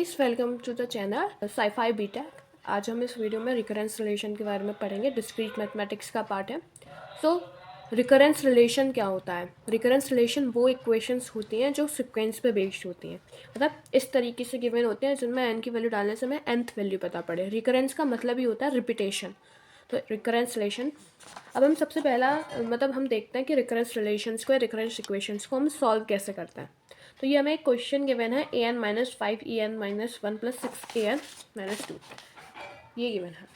Guys, welcome to the channel scifi BTech. आज हम इस वीडियो में रिकरेंस रिलेशन के बारे में पढ़ेंगे। डिस्क्रीट मैथमेटिक्स का पार्ट है। सो रिकरेंस रिलेशन क्या होता है? रिकरेंस रिलेशन वो इक्वेशंस होती हैं जो सीक्वेंस पे बेस्ड होती हैं, मतलब इस तरीके से गिवन होते हैं जिनमें n की वैल्यू डालने से हमें nth वैल्यू पता पड़े। रिकरेंस का मतलब ही होता है रिपीटेशन। तो रिकरेंस रिलेशन, अब हम सबसे पहला हम देखते हैं कि रिकरेंस रिलेशंस को, रिकरेंस इक्वेशंस को हम सॉल्व कैसे करते हैं। तो ये हमें एक क्वेश्चन गिवन है an-5 en-1 + 6an-2, ये गिवन है।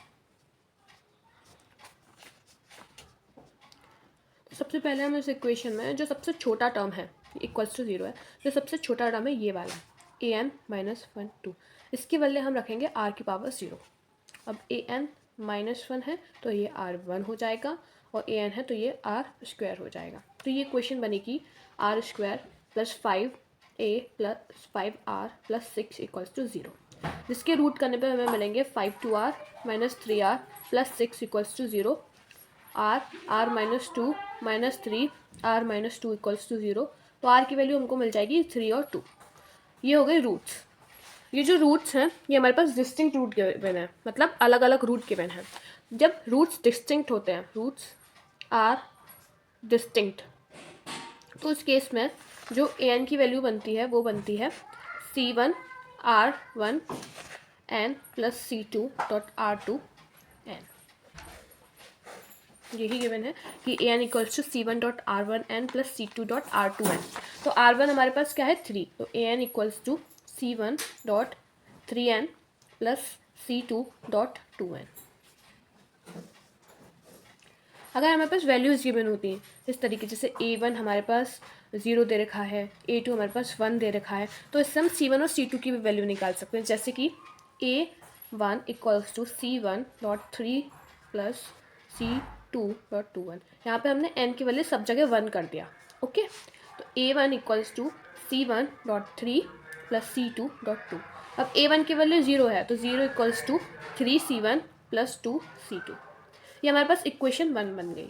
तो सबसे पहले हम इस इक्वेशन में जो सबसे छोटा टर्म है इक्वल्स टू 0 है, जो सबसे छोटा टर्म है ये वाला an-1 2, इसके बदले हम रखेंगे r की पावर 0। अब an-1 है तो ये r1 हो जाएगा और an है तो ये r² हो जाएगा। तो ये इक्वेशन बनेगी r² + 5a + 5r + 6 = 0, जिसके रूट करने पे हमें मिलेंगे 5r - 3r + 6 = 0, r - 2 - 3 r - 2 = 0। तो r की वैल्यू हमको मिल जाएगी 3 और 2। ये हो गए रूट्स। ये जो रूट्स हैं ये हमारे पास डिस्टिंक्ट रूट गिवन है, मतलब अलग अलग रूट गिवन है। जब रूट्स डिस्टिंक्ट होते हैं, रूट्स आर डिस्टिंक्ट, तो उस केस में जो an की वैल्यू बनती है वो बनती है c1 r1 n + c2 r2 n। यही गिवन है कि an = c1 r1 n + c2 r2 n। तो r1 हमारे पास क्या है 3, तो an = c1 3n + c2 2n। अगर हमारे पास वैल्यूज़ गिवन होती हैं इस तरीके, जैसे a1 हमारे पास 0 दे रखा है, a2 हमारे पास 1 दे रखा है, तो इससे हम c1 और c2 की भी वैल्यू निकाल सकते हैं। जैसे कि a1 = c1.3 + c2.21। यहाँ पे हमने n की वैल्यू सब जगह 1 कर दिया। ओके, तो a1 = c1.3 + c2.2। अब a1 की वैल्यू 0 है तो 0 = 3c1 + 2c2। ये हमारे पास इक्वेशन 1 बन गई।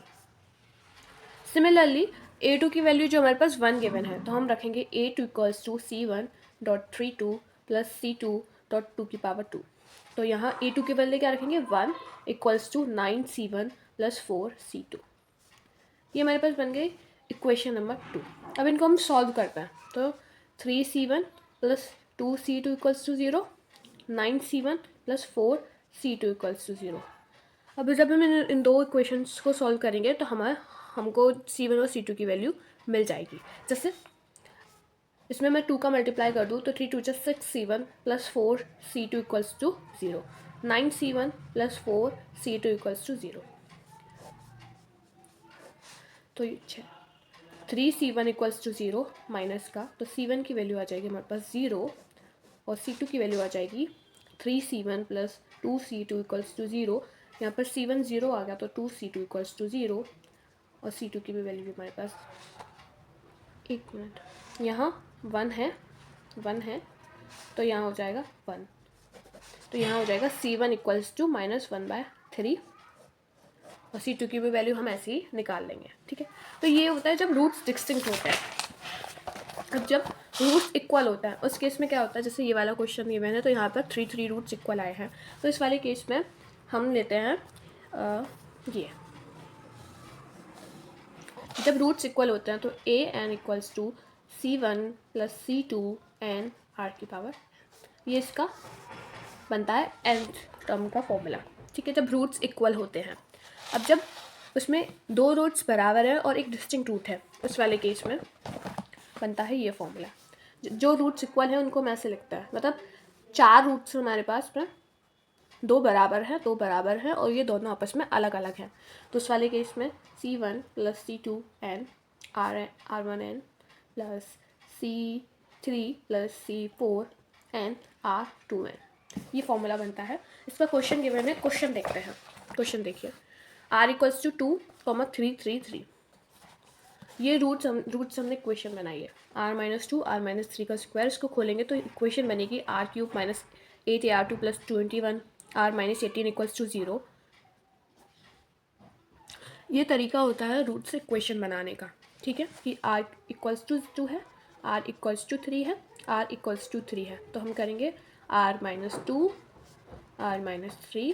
सिमिलरली a2 की वैल्यू जो हमारे पास 1 गिवन है, तो हम रखेंगे a2 = c1.32 + c2.2 की पावर 2। तो यहाँ a2 के बदले क्या रखेंगे 1 = 9c1 + 4c2। ये हमारे पास बन गई इक्वेशन नंबर 2। अब इनको हम सॉल्व करते हैं। तो 3c1 + 2c2 = 0, 9c1 + 4c2 = 0। अब जब हम इन दो इक्वेशंस को सॉल्व करेंगे तो हमको c1 और c2 की वैल्यू मिल जाएगी। जैसे इसमें मैं 2 का मल्टीप्लाई कर दूँ तो 3 2 6c1 + 4c2 = 0, 9c1 + 4c2 = 0। तो ये 3c1 = 0 माइनस का, तो c1 की वैल्यू आ जाएगी हमारे पास 0 और c2 की वैल्यू आ जाएगी 3c1 + 2c2 = 0। यहाँ पर c1 0 आ गया तो 2c2 = 0 और c2 की भी वैल्यू हमारे पास, एक मिनट, यहाँ 1 है तो यहाँ हो जाएगा 1, तो यहाँ हो जाएगा c1 = -1/3 और c2 की भी वैल्यू हम ऐसे ही निकाल लेंगे। ठीक है, तो ये होता है जब रूट्स डिस्टिंक्ट होते हैं। अब जब रूट्स इक्वल होता है उस केस में क्या होता है, जैसे ये वाला क्वेश्चन ये मैंने, तो यहाँ पर 3 रूट्स इक्वल आए हैं, तो इस वाले केस में हम लेते हैं ये, जब रूट्स इक्वल होते हैं तो an = c1 + c2 n r की पावर, ये इसका बनता है nth टर्म का फॉर्मूला। ठीक है, जब रूट्स इक्वल होते हैं। अब जब उसमें 2 रूट्स बराबर है और एक डिस्टिंक्ट रूट है, उस वाले केस में बनता है ये फॉर्मूला। जो रूट्स इक्वल है उनको मैं ऐसे लिखता है, मतलब 4 रूट्स हमारे पास में, 2 बराबर हैं और ये दोनों आपस में अलग अलग हैं। तो उस वाले केस में c1 + c2 n r1 n + c3 + c4 n r2 n, ये फॉर्मूला बनता है। इसका क्वेश्चन गिवन है, क्वेश्चन देखते हैं। क्वेश्चन देखिए, r = 2, 3 3 3। ये रूट्स हमने इक्वेशन बनाई है, r - 2 r - 3 का स्क्वायर। इसको खोलेंगे तो इक्वेशन बनेगी r³ - 8ar2 + 21 r - 18 = 0। ये तरीका होता है रूट से इक्वेशन बनाने का। ठीक है, कि r = 2 है, r = 3 है, r = 3 है, तो हम करेंगे r-2 r-3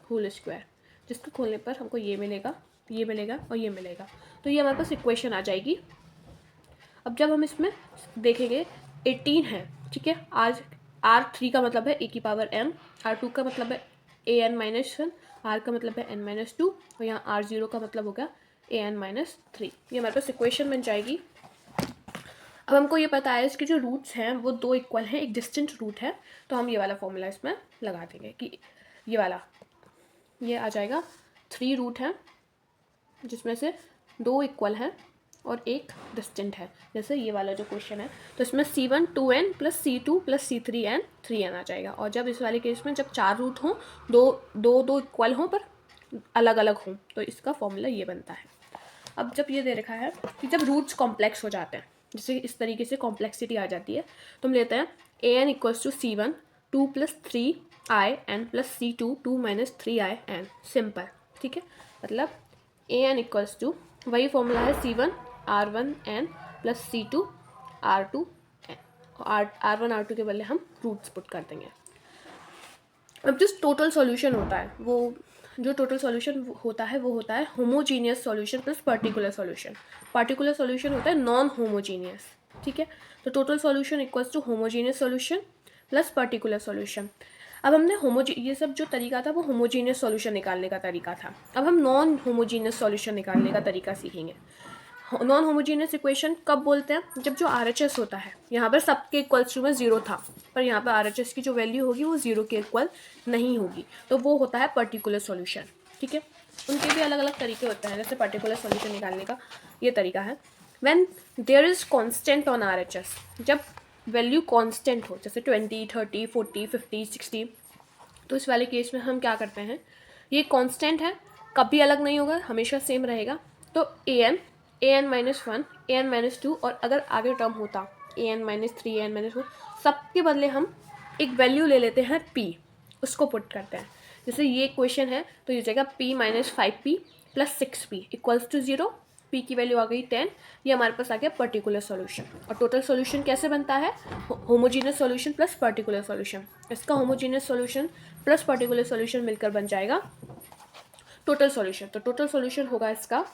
होल स्क्वायर, जिसको खोलने पर हमको ये मिलेगा और ये मिलेगा। तो ये हमारे पास इक्वेशन आ जाएगी। अब जब हम इसमें देखेंगे 18 है, ठीक है। आज r3 का मतलब है a की पावर m, r2 का मतलब है an-1, r का मतलब है n-2 और यहाँ r0 का मतलब होगा an-3। ये हमारे पास इक्वेशन बन जाएगी। अब हमको ये पता है इसके जो रूट्स हैं वो दो इक्वल हैं, एक डिस्टेंट रूट है, तो हम ये वाला फॉर्मूला इसमें लगा देंगे कि ये वाला ये आ जाएगा 3 रूट है जिसमें से 2 इक्वल हैं और एक डिस्टेंट है, जैसे ये वाला जो क्वेश्चन है। तो इसमें C1 2n plus C2 plus C3n 3n आ जाएगा। और जब इस वाले केस में जब 4 रूट हों, दो इक्वल हों पर अलग अलग हों, तो इसका फॉर्मूला ये बनता है। अब जब ये दे रखा है कि जब रूट्स कॉम्प्लेक्स हो जाते हैं, जैसे इस तरीके से कॉम्प्लेक्सिटी आ जाती है, तो हम लेते हैं an equals to C1 2 plus 3i plus C2 2 minus 3i, simple, ठीक है। मतलब an इक्वल्स टू वही फॉर्मूला है C1 r1n plus C2 r2n, r1 r2 के बदले हम रूट्स पुट कर देंगे। अब जो टोटल सॉल्यूशन होता है वो होता है homogeneous solution plus particular solution. Particular solution होता है नॉन होमोजीनियस, ठीक है। तो total solution equals to homogeneous solution plus particular solution. अब हमने ये सब जो तरीका था वो होमोजीनियस सॉल्यूशन निकालने का तरीका था। अब हम नॉन होमोजीनियस सॉल्यूशन निकालने का तरीका सीखेंगे। नॉन होमोजीनियस इक्वेशन कब बोलते हैं? जब जो RHS होता है, यहाँ पर सबके इक्वल्स टू में 0 था, पर यहाँ पर RHS की जो वैल्यू होगी वो 0 के इक्वल नहीं होगी, तो वो होता है पर्टिकुलर सॉल्यूशन, ठीक है। उनके भी अलग अलग तरीके होते हैं, जैसे पर्टिकुलर सॉल्यूशन निकालने का ये तरीका है when there is constant on RHS, जब वैल्यू कांस्टेंट हो, जैसे 20 30 40 50 60, तो इस वाले केस में हम क्या करते हैं, ये कांस्टेंट है, कभी अलग नहीं होगा, हमेशा सेम रहेगा। तो an-1 an-2 और अगर आगे टर्म होता an-3 an-4, सबके बदले हम एक वैल्यू ले लेते हैं p, उसको पुट करते हैं। जैसे ये क्वेश्चन है तो ये जगह p minus 5p plus 6p equals to 0, p की वैल्यू आ गई 10, ये हमारे पास आ गया पर्टिकुलर सॉल्यूशन। और टोटल सॉल्यूशन कैसे बनता है? Homogeneous solution plus particular solution. इसका homogeneous solution plus particular solution मिलकर बन जाएगा टोटल सॉल्यूशन। तो टोटल सॉल्यूशन होगा इसका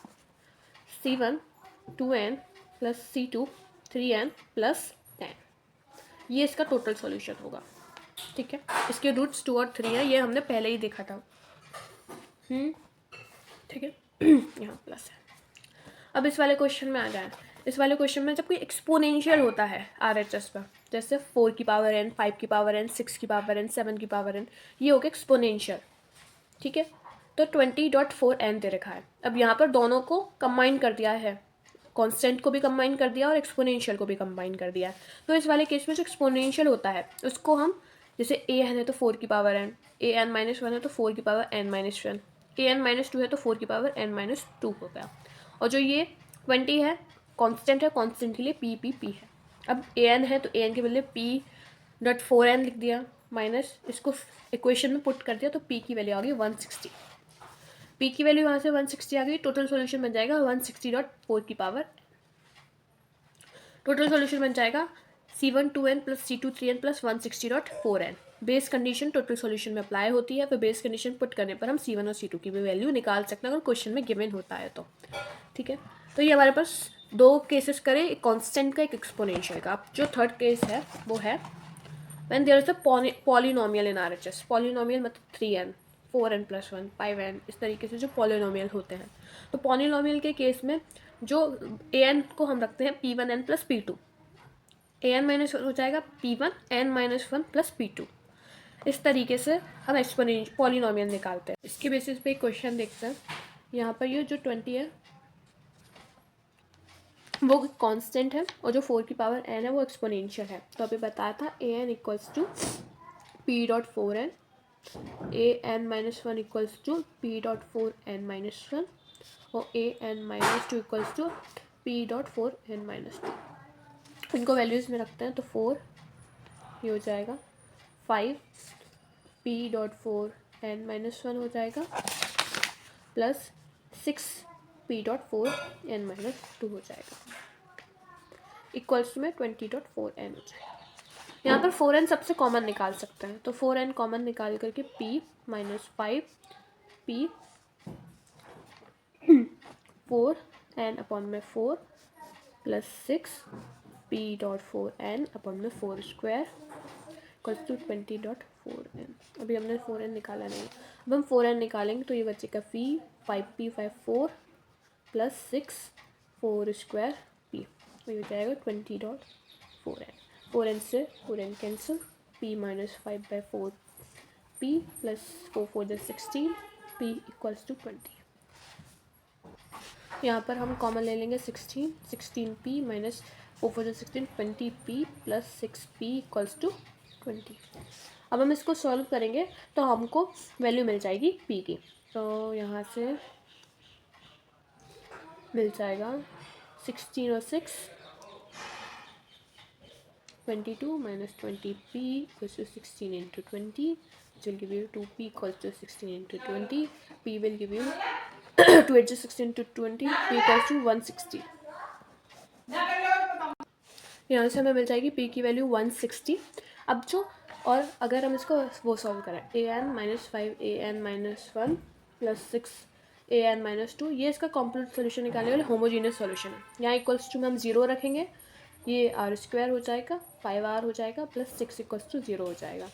C1 2n plus C2 3n plus 10, ये इसका टोटल सॉल्यूशन होगा, ठीक है। इसके रूट्स 2 और 3 हैं, ये हमने पहले ही देखा था, ठीक है। यहाँ प्लस है। अब इस वाले क्वेश्चन में आ जाए। इस वाले क्वेश्चन में जब कोई एक्सपोनेंशियल होता है RHS पर, जैसे 4 की पावर n 5 की पावर n 6 की पावर n 7 की पावर n, ये हो गया एक्सपोनेंशियल, ठीक है। तो 20.4n दे रखा है। अब यहाँ पर दोनों को कंबाइन कर दिया है, कांस्टेंट को भी कंबाइन कर दिया और एक्सपोनेंशियल को भी कंबाइन कर दिया है। तो इस वाले केस में जो एक्सपोनेंशियल होता है उसको हम, जैसे an है तो 4 की पावर n, an-1 है तो 4 की पावर n-1, an-2 है तो 4 की पावर n-2 हो गया। और जो ये 20 है कांस्टेंट है, कांस्टेंट के लिए p है। अब an है तो an के बदले p.4n लिख दिया, माइनस इसको इक्वेशन में पुट कर दिया, तो p की वैल्यू आ गई 160। p की वैल्यू यहाँ से 160 आ गई, टोटल सॉल्यूशन बन जाएगा 160.4 की पावर। टोटल सॉल्यूशन बन जाएगा C1 2n plus C2 3n plus 160.4n। Base condition total solution में अप्लाई होती है, फिर बेस कंडीशन पुट करने पर हम C1 और C2 की भी वैल्यू निकाल सकते हैं अगर क्वेश्चन में गिवन होता है तो, ठीक है। तो ये हमारे पास दो केसेस करें, एक कॉन्स्टेंट का एक एक्सपोनेंशियल का। अब जो थर्ड केस है वो है when there is a polynomial in RHS। Polynomial मतलब 3n 4n प्लस 1 5n, इस तरीके से जो पॉलिनोमियल होते हैं। तो पॉलिनोमियल के केस में जो an को हम रखते हैं p1n प्लस p2, an-1 हो जाएगा p1 n-1 प्लस p2। इस तरीके से हम एक्सपोनेंशियल पॉलिनोमियल निकालते हैं। इसके बेसिस पे एक क्वेश्चन देखते हैं। यहाँ पर ये जो 20 है वो कांस्टेंट है और जो 4 की पावर n है वो एक्सपोनेंशियल है। तो अभी बताया था an equals to p.4n, an-1 equals to p.4n-1 और an-2 इक्वल्स टू p.4n-2। इनको वैल्यूज़ में रखते हैं तो 4 ये हो जाएगा 5 p.4n-1 हो जाएगा प्लस 6 p.4n-2 हो जाएगा, इक्वल्स में 20.4n हो जाएगा। यहाँ पर 4n सबसे कॉमन निकाल सकते हैं, तो 4n कॉमन निकाल करके p minus 5 p 4n upon में 4 plus 6 p dot 4n upon में 4 स्क्वायर इक्वल्स टू 20.4n। अभी हमने 4n निकाला नहीं, अब हम 4n निकालेंगे तो ये बचेगा p 5p 5 4 plus 6 4 square p, तो ये हो जाएगा 20.4n। 4n से 4n cancel, p minus 5/4 p plus 4 4 16 p equals to 20। यहाँ पर हम कॉमन ले लेंगे 16p minus 4 4 16 20p plus 6p equals to 20। अब हम इसको सॉल्व करेंगे तो हमको वैल्यू मिल जाएगी p की, तो यहाँ से मिल जाएगा 16 और 6 22 minus 20p equals to 16 into 20, which will give you 2p equals to 16 into 20. p will give you 2 into 16 into 20, p equals to 160. यहाँ से हमें मिल जाएगी p की वैल्यू 160। अब जो और अगर हम इसको वो सॉल्व करें an minus 5 an minus 1 plus 6 an minus 2, ये इसका कॉम्प्लीट सोल्यूशन निकालने वाले होमोजीनियस सोल्यूशन है। यहाँ इक्वल्स टू में हम 0 रखेंगे, ये आर स्क्वायर हो जाएगा 5r हो जाएगा प्लस 6 इक्वल्स टू 0 हो जाएगा।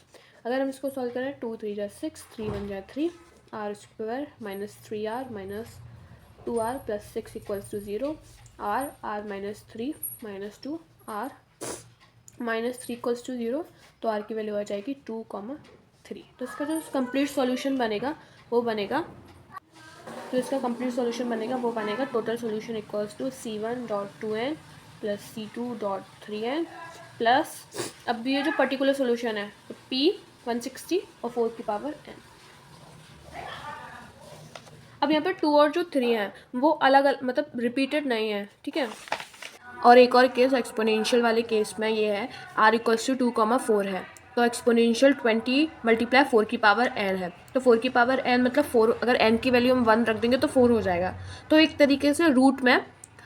अगर हम इसको सॉल्व करें 2 3 जा 6 3 1 जा 3 r square minus 3r minus 2r plus 6 equals to 0 r minus 3 minus 2 r minus 3 equals to 0, तो r की वैल्यू आ जाएगी 2,3। तो इसका जो कंप्लीट सॉल्यूशन बनेगा वो बनेगा total solution equals to c1.2n plus c2.3n plus अब ये जो पर्टिकुलर सॉल्यूशन है तो p 160 और 4 की पावर n। अब यहाँ पर 2 और जो 3 है वो अलग मतलब रिपीटेड नहीं है, ठीक है। और एक और केस एक्सपोनेंशियल वाले केस में ये है r इक्वल्स टू 2,4 है, तो एक्सपोनेंशियल 20 मल्टीप्लाई 4 की पावर n है, तो 4 की पावर n मतलब 4, अगर n की वैल्यू हम 1 रख देंगे तो 4 हो जाएगा। तो एक तरीके से रूट में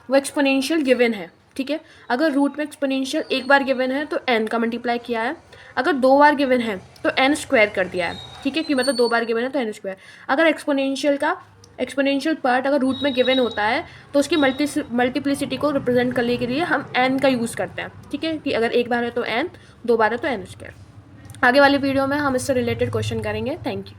वो एक्सपोनेंशियल गिवन है, ठीक है। अगर रूट में एक्सपोनेंशियल एक बार गिवन है तो n का मल्टीप्लाई किया है, अगर 2 बार गिवन है तो n स्क्वायर कर दिया है, ठीक है, कि मतलब 2 बार गिवन है तो n स्क्वायर। अगर एक्सपोनेंशियल पार्ट अगर रूट में गिवन होता है तो उसकी मल्टीप्लिसिटी को रिप्रेजेंट करने के लिए हम n का यूज़ करते हैं, ठीक है, कि अगर एक बार है तो n, 2 बार है तो n स्क्वायर। आगे वाली वीडियो में हम इससे रिलेटेड क्वेश्चन करेंगे। Thank you.